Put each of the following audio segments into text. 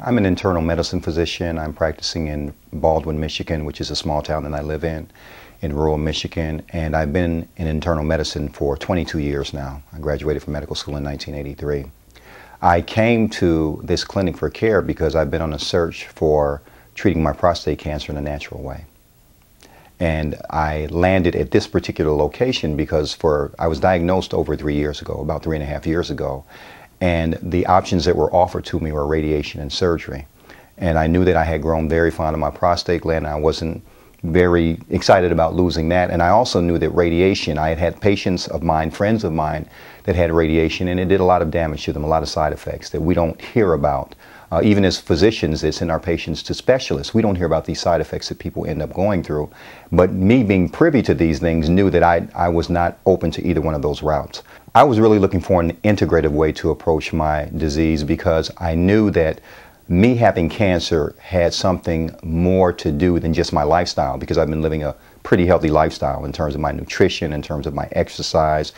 I'm an internal medicine physician. I'm practicing in Baldwin, Michigan, which is a small town that I live in rural Michigan. And I've been in internal medicine for 22 years now. I graduated from medical school in 1983. I came to this clinic for care because I've been on a search for treating my prostate cancer in a natural way. And I landed at this particular location because I was diagnosed over 3 years ago, about 3.5 years ago. And the options that were offered to me were radiation and surgery. And I knew that I had grown very fond of my prostate gland. And I wasn't very excited about losing that. And I also knew that radiation, I had had patients of mine, friends of mine, that had radiation, and it did a lot of damage to them, a lot of side effects that we don't hear about. Even as physicians that send our patients to specialists, we don't hear about these side effects that people end up going through. But me being privy to these things knew that I was not open to either one of those routes. I was really looking for an integrative way to approach my disease because I knew that me having cancer had something more to do than just my lifestyle, because I've been living a pretty healthy lifestyle in terms of my nutrition, in terms of my exercise.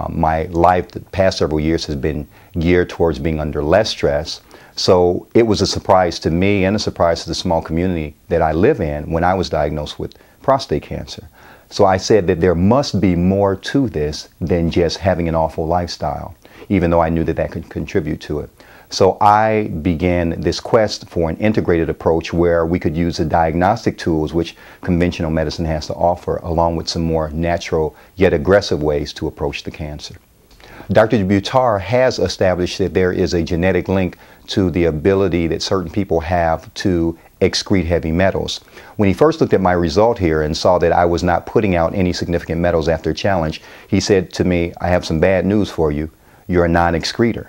My life the past several years has been geared towards being under less stress. So it was a surprise to me and a surprise to the small community that I live in when I was diagnosed with prostate cancer. So I said that there must be more to this than just having an awful lifestyle, even though I knew that that could contribute to it. So I began this quest for an integrated approach where we could use the diagnostic tools which conventional medicine has to offer, along with some more natural yet aggressive ways to approach the cancer. Dr. Buttar has established that there is a genetic link to the ability that certain people have to excrete heavy metals. When he first looked at my result here and saw that I was not putting out any significant metals after challenge, he said to me, "I have some bad news for you. You're a non-excreter."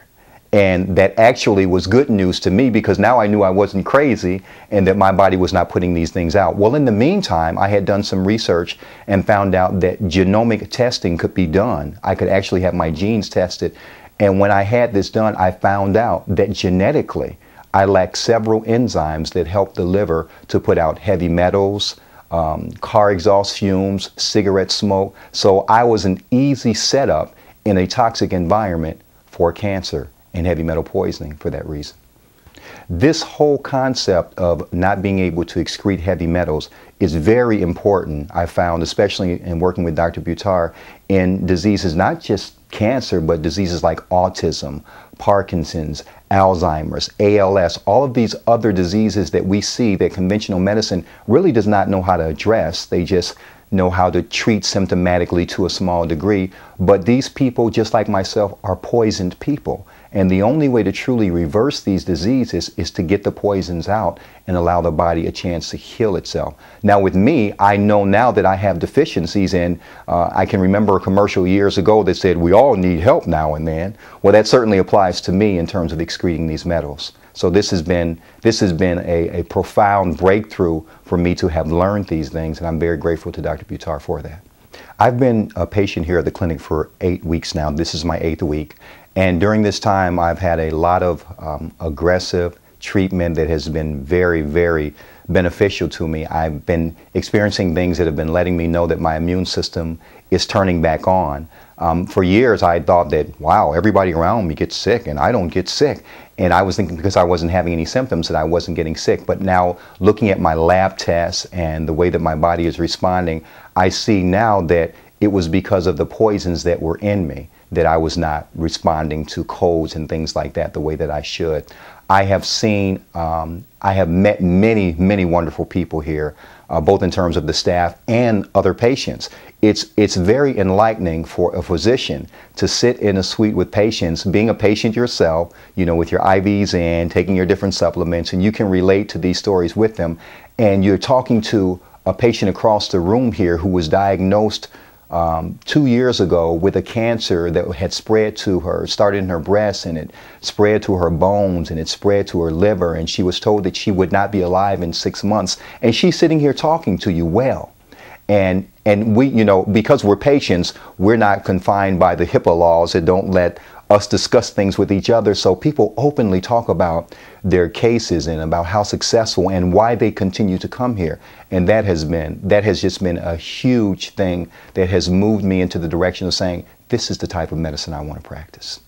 And that actually was good news to me because now I knew I wasn't crazy and that my body was not putting these things out. Well, in the meantime, I had done some research and found out that genomic testing could be done. I could actually have my genes tested. And when I had this done, I found out that genetically, I lacked several enzymes that help the liver to put out heavy metals, car exhaust fumes, cigarette smoke. So I was an easy setup in a toxic environment for cancer and heavy metal poisoning for that reason. This whole concept of not being able to excrete heavy metals is very important, I found, especially in working with Dr. Buttar, in diseases, not just cancer, but diseases like autism, Parkinson's, Alzheimer's, ALS, all of these other diseases that we see that conventional medicine really does not know how to address. They just know how to treat symptomatically to a small degree. But these people, just like myself, are poisoned people. And the only way to truly reverse these diseases is to get the poisons out and allow the body a chance to heal itself. Now with me, I know now that I have deficiencies, and I can remember a commercial years ago that said we all need help now and then. Well, that certainly applies to me in terms of excreting these metals. So this has been a profound breakthrough for me to have learned these things, and I'm very grateful to Dr. Buttar for that. I've been a patient here at the clinic for 8 weeks now. This is my 8th week. And during this time, I've had a lot of aggressive treatment that has been very, very beneficial to me. I've been experiencing things that have been letting me know that my immune system is turning back on. For years, I thought that, wow, everybody around me gets sick and I don't get sick. And I was thinking because I wasn't having any symptoms that I wasn't getting sick. But now looking at my lab tests and the way that my body is responding, I see now that it was because of the poisons that were in me that I was not responding to colds and things like that the way that I should. I have seen, I have met many, many wonderful people here, both in terms of the staff and other patients. It's very enlightening for a physician to sit in a suite with patients, being a patient yourself, you know, with your IVs in, taking your different supplements, and you can relate to these stories with them. And you're talking to a patient across the room here who was diagnosed 2 years ago with a cancer that had spread to her, started in her breast, and it spread to her bones, and it spread to her liver, and she was told that she would not be alive in 6 months. And she's sitting here talking to you well. And we, you know, because we're patients, we're not confined by the HIPAA laws that don't let us discuss things with each other. So people openly talk about their cases and about how successful and why they continue to come here. And that has just been a huge thing that has moved me into the direction of saying, this is the type of medicine I want to practice.